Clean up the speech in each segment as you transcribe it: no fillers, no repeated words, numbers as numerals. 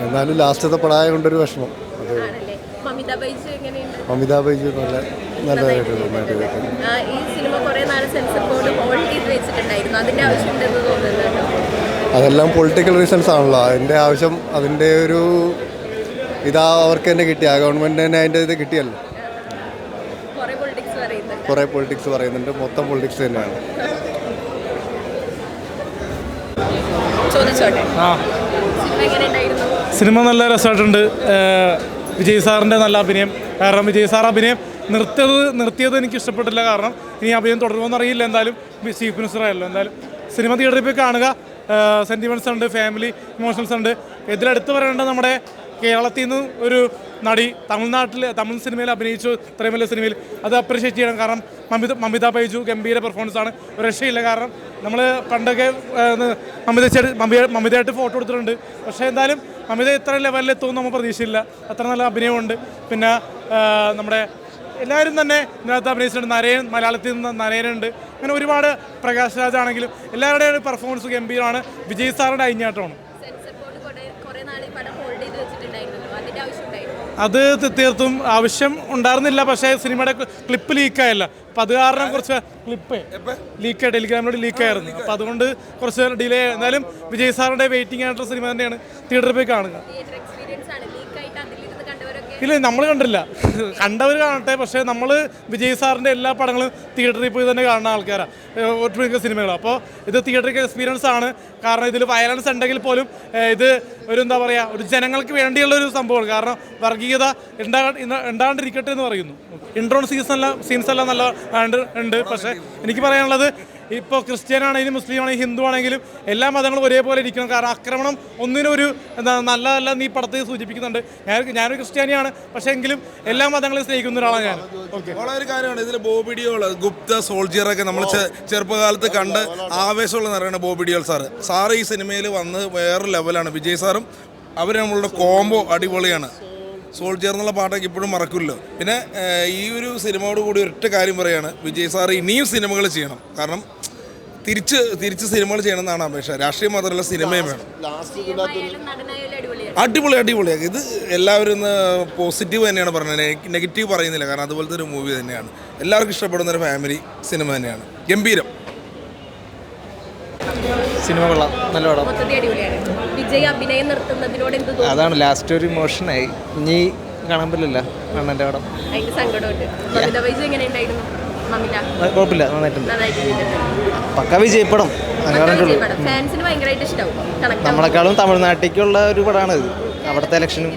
എന്നാലും ലാസ്റ്റത്തെ പടായ കൊണ്ടൊരു വിഷമം. ആണല്ലേ? മമിത ബൈജു എങ്ങനെയുണ്ട്? മമിത ബൈജു നല്ലതായിട്ട് ഈ സിനിമ കുറേ നാൾ സെൻസർ ബോർഡ് ഹോൾഡ് ചെയ്ത് വെച്ചിട്ടുണ്ടായിരുന്നു. അതിന്റെ ആവശ്യമുണ്ടെന്ന് തോന്നുന്നുണ്ടോ? അതെല്ലാം പൊളിറ്റിക്കൽ റീസൺസ് ആണല്ലോ. അതിൻ്റെ ആവശ്യം, അതിൻ്റെ ഒരു അവർക്ക് തന്നെ കിട്ടി. ആ ഗവൺമെൻറ് തന്നെ അതിൻ്റെ ഇത് കിട്ടിയല്ലോ. കുറേ പൊളിറ്റിക്സ് പറയുന്നുണ്ട്. മൊത്തം പൊളിറ്റിക്സ് തന്നെയാണ്. സിനിമ നല്ല രസമായിട്ടുണ്ട്. വിജയ് സാറിൻ്റെ നല്ല അഭിനയം. കാരണം വിജയ് സാർ അഭിനയം നിർത്തിയത് എനിക്ക് ഇഷ്ടപ്പെട്ടില്ല. കാരണം ഇനി അഭിനയം തുടരുമെന്ന് അറിയില്ല. എന്തായാലും ചീഫ് മിനിസ്റ്റർ ആയല്ലോ. എന്തായാലും സിനിമ തിയേറ്ററിൽ പോയി കാണുക. സെൻറ്റിമെൻറ്റ്സ് ഉണ്ട്, ഫാമിലി ഇമോഷൻസ് ഉണ്ട്. ഇതിലെടുത്ത് പറയേണ്ടത് നമ്മുടെ കേരളത്തിൽ നിന്ന് ഒരു നടി തമിഴ് സിനിമയിൽ അഭിനയിച്ചു. ഇത്രയും വലിയ സിനിമയിൽ അത് അപ്രിഷ്യേറ്റ് ചെയ്യണം. കാരണം മമിത ബൈജു ഗംഭീര പെർഫോമൻസാണ്. ഒരു രക്ഷയില്ല. കാരണം നമ്മൾ പണ്ടൊക്കെ മമിതയായിട്ട് ഫോട്ടോ എടുത്തിട്ടുണ്ട്. പക്ഷേ എന്തായാലും മമിത ഇത്ര ലെവലിൽ എത്തുമെന്ന് നമ്മൾ പ്രതീക്ഷയില്ല. അത്ര നല്ല അഭിനയമുണ്ട്. പിന്നെ നമ്മുടെ എല്ലാവരും തന്നെ ഇതിനകത്ത് അഭിനയിച്ചിട്ടുണ്ട്. മലയാളത്തിൽ നിന്ന് നരേനുണ്ട്. അങ്ങനെ ഒരുപാട് പ്രകാശ് രാജാണെങ്കിലും എല്ലാവരുടെയും പെർഫോമൻസ് ഗംഭീരമാണ്. വിജയ് സാറിൻ്റെ അഴിഞ്ഞാട്ടമാണ്. അത് തീർത്തും ആവശ്യം ഉണ്ടായിരുന്നില്ല. പക്ഷേ സിനിമയുടെ ക്ലിപ്പ് ലീക്കായല്ല. അപ്പം അത് കാരണം കുറച്ച് ലീക്കായി ടെലിഗ്രാമിലൂടെ ലീക്കായിരുന്നു. അപ്പം അതുകൊണ്ട് കുറച്ച് ഡിലേ. എന്നാലും വിജയ് സാറിൻ്റെ വെയിറ്റിംഗ് ആയിട്ടുള്ള സിനിമ തന്നെയാണ്. തിയേറ്ററിൽ പോയി കാണുക. ഇല്ല, നമ്മൾ കണ്ടില്ല. കണ്ടവർ കാണട്ടെ. പക്ഷേ നമ്മൾ വിജയ് സാറിൻ്റെ എല്ലാ പടങ്ങളും തിയേറ്ററിൽ പോയി തന്നെ കാണുന്ന ആൾക്കാരാണ്. ഒട്ടുമിക്ക സിനിമകൾ. അപ്പോൾ ഇത് തിയേറ്ററിൽ എക്സ്പീരിയൻസ് ആണ്. കാരണം ഇതിൽ വയലൻസ് ഉണ്ടെങ്കിൽ പോലും ഇത് ഒരു എന്താ പറയുക, ഒരു ജനങ്ങൾക്ക് വേണ്ടിയുള്ളൊരു സംഭവമാണ്. കാരണം വർഗീയത ഉണ്ടാകാണ്ടിരിക്കട്ടെ എന്ന് പറയുന്നു. ഇൻട്രോൺ സീൻസ് എല്ലാം നല്ല ഉണ്ട്. പക്ഷേ എനിക്ക് പറയാനുള്ളത്, ഇപ്പോൾ ക്രിസ്ത്യൻ ആണെങ്കിലും മുസ്ലിം ആണെങ്കിലും ഹിന്ദു ആണെങ്കിലും എല്ലാ മതങ്ങളും ഒരേപോലെ ഇരിക്കണം. കാരണം ആക്രമണം ഒന്നിനൊരു നല്ലതല്ല നീ പടത്തിൽ സൂചിപ്പിക്കുന്നുണ്ട്. ഞാനൊരു ക്രിസ്ത്യാനിയാണ്. പക്ഷേ എങ്കിലും എല്ലാ മതങ്ങളെയും സ്നേഹിക്കുന്ന ഒരാളാണ് ഞാൻ. വളരെ കാര്യമാണ് ഇതിൽ. ബോബിഡിയോൾ, ഗുപ്ത, സോൾജിയറൊക്കെ നമ്മൾ ചെറുപ്പകാലത്ത് കണ്ട് ആവേശമുള്ള നിറയാണ് ബോബിഡിയോൾ സാറ് ഈ സിനിമയിൽ വന്ന് വേറെ ലെവലാണ്. വിജയ് സാറും അവർ നമ്മളുടെ കോംബോ അടിപൊളിയാണ്. സോൾജിയർ എന്നുള്ള പാട്ടൊക്കെ ഇപ്പോഴും മറക്കില്ലല്ലോ. പിന്നെ ഈ ഒരു സിനിമയോട് കൂടി ഒറ്റ കാര്യം പറയാണ്, വിജയ് സാർ ഇനിയും സിനിമകൾ ചെയ്യണം. കാരണം തിരിച്ച് സിനിമകൾ ചെയ്യണം എന്നാണ് അപേക്ഷ. രാഷ്ട്രീയം മാത്രമല്ല, സിനിമയും വേണം. അടിപൊളിയാക്കി. ഇത് എല്ലാവരും ഇന്ന് പോസിറ്റീവ് തന്നെയാണ് പറഞ്ഞത്, നെഗറ്റീവ് പറയുന്നില്ല. കാരണം അതുപോലത്തെ ഒരു മൂവി തന്നെയാണ്. എല്ലാവർക്കും ഇഷ്ടപ്പെടുന്ന ഒരു ഫാമിലി സിനിമ തന്നെയാണ്. ഗംഭീരം സിനിമ. കൊള്ളാം, നല്ല പടം. അതാണ് ലാസ്റ്റ് ഒരു ഇമോഷനായി. ഇനി കാണാൻ പറ്റില്ല അണ്ണൻ്റെ പടം. കുഴപ്പമില്ല, നന്നായിട്ടുണ്ട്. പക്ക വിജയപ്പടം. നമ്മളെക്കാളും തമിഴ്നാട്ടിലേക്കുള്ള ഒരു പടമാണ് ഇത്. അവിടുത്തെ ഇലക്ഷനും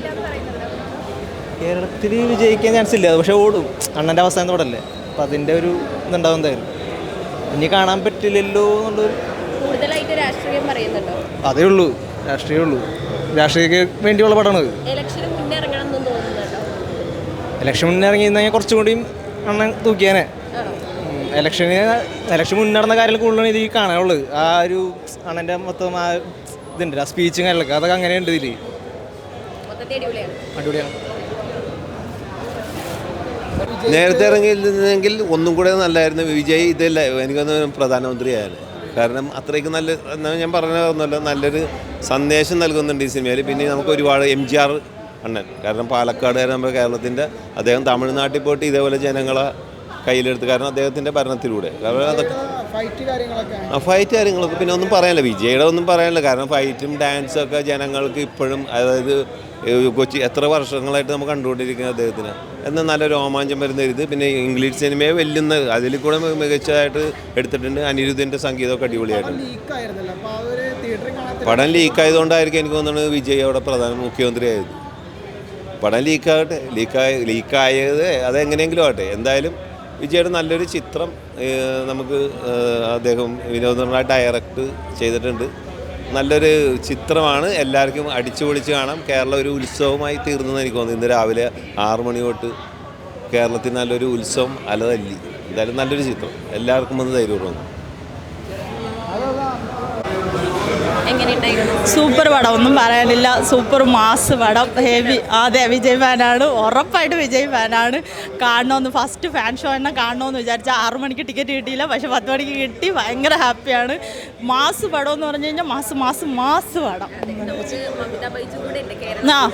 കേരളത്തിൽ വിജയിക്കാൻ ചാൻസ് ഇല്ല. പക്ഷെ ഓടും. അണ്ണൻ്റെ അവസാനത്തെ പടമല്ലേ. അപ്പം അതിൻ്റെ ഒരു ഇതുണ്ടാവും എന്തായാലും. ഇനി കാണാൻ പറ്റില്ലല്ലോ എന്നുള്ളൊരു അതേ ഉള്ളൂ. രാഷ്ട്രീയക്ക് വേണ്ടിയുള്ള പടമാണ്. ഇലക്ഷൻ മുന്നേ ഇറങ്ങിയിരുന്നെങ്കിൽ കുറച്ചും കൂടിയും അണ്ണൻ തൂക്കിയാനെ. ഇലക്ഷൻ മുന്നേ നടന്ന കാര്യങ്ങൾ കൂടുതലാണ് ഇത് കാണാനുള്ളത്. ആ ഒരു അണ്ണൻ്റെ മൊത്തം ആ ഇതുണ്ട്, ആ സ്പീച്ചും കാര്യങ്ങളൊക്കെ അതൊക്കെ അങ്ങനെയുണ്ട് ഇതിൽ. അടിപൊളിയാണ്. നേരത്തെ ഇറങ്ങിയിരുന്നെങ്കിൽ ഒന്നും കൂടെ നല്ലതായിരുന്നു. വിജയ് ഇതല്ല എനിക്കൊന്ന് പ്രധാനമന്ത്രിയായാലും. കാരണം അത്രയ്ക്ക് ഞാൻ പറഞ്ഞതൊന്നുമല്ല, നല്ലൊരു സന്ദേശം നൽകുന്നുണ്ട് ഈ സിനിമയിൽ. പിന്നെ നമുക്ക് ഒരുപാട് MGR അണ്ണൻ, കാരണം പാലക്കാടുകാരൻ നമ്മുടെ കേരളത്തിൻ്റെ, അദ്ദേഹം തമിഴ്നാട്ടിൽ പോയിട്ട് ഇതേപോലെ ജനങ്ങളെ കയ്യിലെടുത്ത്. കാരണം അദ്ദേഹത്തിൻ്റെ ഭരണത്തിലൂടെ. കാരണം അതൊക്കെ ഫൈറ്റ് കാര്യങ്ങളൊക്കെ പിന്നെ ഒന്നും പറയാനില്ല. വിജയുടെ ഒന്നും പറയാനില്ല. കാരണം ഫൈറ്റും ഡാൻസും ഒക്കെ ജനങ്ങൾക്ക് ഇപ്പോഴും, അതായത് എത്ര വർഷങ്ങളായിട്ട് നമ്മൾ കണ്ടുകൊണ്ടിരിക്കുന്നത് അദ്ദേഹത്തിന്. എന്നാൽ നല്ല രോമാഞ്ചം വരുന്ന ഇത്. പിന്നെ ഇംഗ്ലീഷ് സിനിമയെ വെല്ലുന്ന, അതിൽ കൂടെ മികച്ചതായിട്ട് എടുത്തിട്ടുണ്ട്. അനിരുദ്ധിൻ്റെ സംഗീതമൊക്കെ അടിപൊളിയായിട്ടുണ്ട്. പടം ലീക്കായതുകൊണ്ടായിരിക്കും എനിക്ക് തോന്നുന്നത് വിജയ് അവിടെ മുഖ്യമന്ത്രിയായത്. പടം ലീക്കായത് അതെങ്ങനെയെങ്കിലും ആവട്ടെ. എന്തായാലും വിജയുടെ നല്ലൊരു ചിത്രം നമുക്ക് അദ്ദേഹം വിനോദമായി ഡയറക്റ്റ് ചെയ്തിട്ടുണ്ട്. നല്ലൊരു ചിത്രമാണ്. എല്ലാവർക്കും അടിച്ചു പൊളിച്ച് കാണാം. കേരളം ഒരു ഉത്സവമായി തീർന്നെന്ന് എനിക്ക് തോന്നുന്നു. ഇന്ന് രാവിലെ 6 മണി തൊട്ട് കേരളത്തിൽ നല്ലൊരു ഉത്സവം അലതല്ലി. എന്തായാലും നല്ലൊരു ചിത്രം. എല്ലാവർക്കും വന്ന് ധൈര്യപൂർവ്വം ഉണ്ടായിരുന്നു? സൂപ്പർ പടം, ഒന്നും പറയാനില്ല. സൂപ്പർ മാസ് പടം, ഹെവി. അതെ, വിജയ് ഫാനാണ്, ഉറപ്പായിട്ട് വിജയ് ഫാനാണ്. കാണണമെന്ന് ഫസ്റ്റ് ഫാൻ ഷോ എന്നെ കാണണമെന്ന് വിചാരിച്ചാൽ 6 മണിക്ക് ടിക്കറ്റ് കിട്ടിയില്ല, പക്ഷെ 10 മണിക്ക് കിട്ടി. ഭയങ്കര ഹാപ്പിയാണ്. മാസ് പടം എന്ന് പറഞ്ഞു കഴിഞ്ഞാൽ മാസ് പടം. മമിത ബൈജു കൂടെ ഉണ്ട് കേരളം.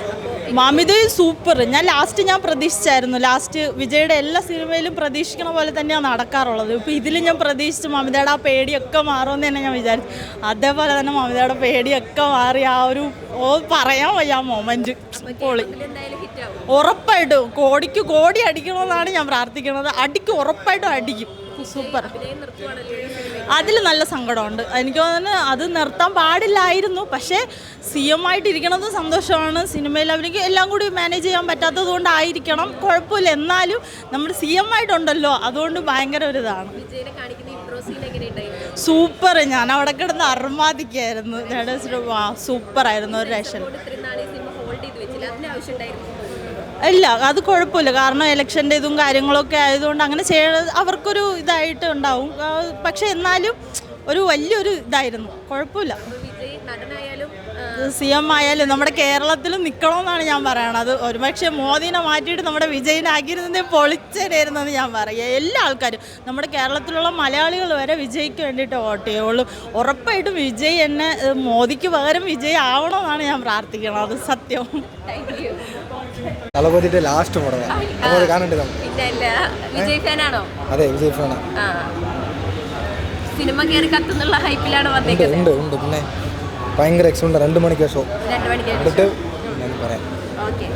മമിത സൂപ്പർ. ഞാൻ പ്രതീക്ഷിച്ചായിരുന്നു. ലാസ്റ്റ് വിജയുടെ എല്ലാ സിനിമയിലും പ്രതീക്ഷിക്കണ പോലെ തന്നെയാണ് നടക്കാറുള്ളത്. ഇപ്പോൾ ഇതിലും ഞാൻ പ്രതീക്ഷിച്ചു മമിതയുടെ ആ പേടിയൊക്കെ മാറുമെന്ന് തന്നെ ഞാൻ വിചാരിച്ചു. അതേപോലെ തന്നെ മമിതയുടെ പേടിയൊക്കെ മാറി. ആ ഒരു പറയാൻ വയ്യ ആ മൊമെന്റ് പൊളി. ഉറപ്പായിട്ടും കോടിക്ക് കോടി അടിക്കണമെന്നാണ് ഞാൻ പ്രാർത്ഥിക്കുന്നത്. അടിക്കും, ഉറപ്പായിട്ടും അടിക്കും. സൂപ്പർ. അതിൽ നല്ല സങ്കടമുണ്ട്. എനിക്ക് തോന്നുന്നു അത് നിർത്താൻ പാടില്ലായിരുന്നു. പക്ഷേ CM ആയിട്ടിരിക്കണത് സന്തോഷമാണ്. സിനിമയിൽ അവർക്ക് എല്ലാം കൂടി മാനേജ് ചെയ്യാൻ പറ്റാത്തത് കൊണ്ടായിരിക്കണം, കുഴപ്പമില്ല. എന്നാലും നമ്മൾ CM ആയിട്ടുണ്ടല്ലോ, അതുകൊണ്ട് ഭയങ്കര ഒരു ഇതാണ്. സൂപ്പർ. ഞാൻ അവിടെ കിടന്ന് അർമാദിക്കായിരുന്നു. സൂപ്പറായിരുന്നു. ഒരു രക്ഷ ഇല്ല, അത് കുഴപ്പമില്ല. കാരണം ഇലക്ഷൻ്റെ ഇതും കാര്യങ്ങളൊക്കെ ആയതുകൊണ്ട് അങ്ങനെ അവർക്കൊരു ഇതായിട്ട് ഉണ്ടാവും. പക്ഷെ എന്നാലും ഒരു വലിയൊരു ഇതായിരുന്നു. കുഴപ്പമില്ല. CM ആയാലും നമ്മുടെ കേരളത്തിൽ നിൽക്കണമെന്നാണ് ഞാൻ പറയണത്. ഒരുപക്ഷെ മോദിനെ മാറ്റിയിട്ട് നമ്മുടെ വിജയിനെ ആക്കിയിരുന്നതേ പൊളിച്ചേരായിരുന്നെന്ന് ഞാൻ പറയാം. എല്ലാ ആൾക്കാരും, നമ്മുടെ കേരളത്തിലുള്ള മലയാളികൾ വരെ വിജയ്ക്ക് വേണ്ടിയിട്ട് വോട്ട് ചെയ്യുള്ളൂ. ഉറപ്പായിട്ടും വിജയ് എന്നെ മോദിക്ക് പകരം വിജയ് ആവണമെന്നാണ് ഞാൻ പ്രാർത്ഥിക്കണം. അത് സത്യം. തലപതിന്റെ ലാസ്റ്റ് പടമാണ് കാണേണ്ടത്. വിജയ് ഫാനാണോ? അതെ, വിജയ് ഫാനാണ്. സിനിമ കയറി കത്തുന്നുള്ള ഹൈപ്പിലാണ് വന്നേക്കുന്നത്. ഉണ്ട് പിന്നെ ഭയങ്കര എക്സ്പെൻഡ്. 2 മണിക്ക് ഷോ എന്നിട്ട് ഞാൻ പറയാം. ഓക്കെ.